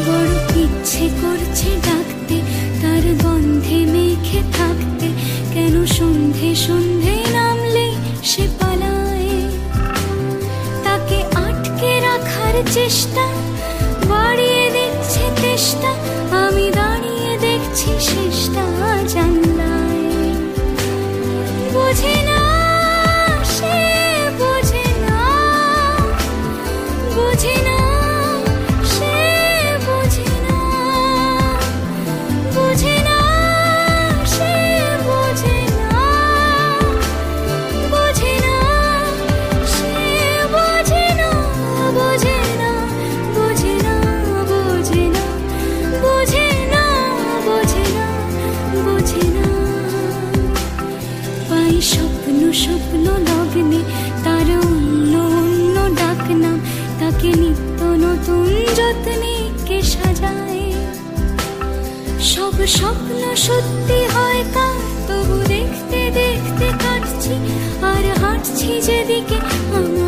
বড় ইচ্ছে করছে ডাকতে, তার গন্ধে মেখে থাকতে, কেন সন্ধে সন্ধে নামলে সে পালায়। তাকে আটকে রাখার চেষ্টা বাড়িয়ে দিচ্ছে তেষ্টা, আমি দাঁড়িয়ে দেখছি শেষটা জানলায়। বোঝে না সে, বোঝে না, বোঝে না সে, বোঝে না, বোঝে না সে, বোঝে না, বোঝে না সে, বোঝে না, বোঝে না, বোঝে না, বোঝে না, বোঝে না, বোঝে না, বোঝে না। পাই স্বপ্ন স্বপ্ন লগ্নে তার অন্য অন্য ডাকনাম, তাকে নিত্য নতুন যত্নে কে সাজায়। সব স্বপ্ন সত্যি হয় কার, তবু দেখতে দেখতে কাটছি আর হাঁটছি যেদিকে আমি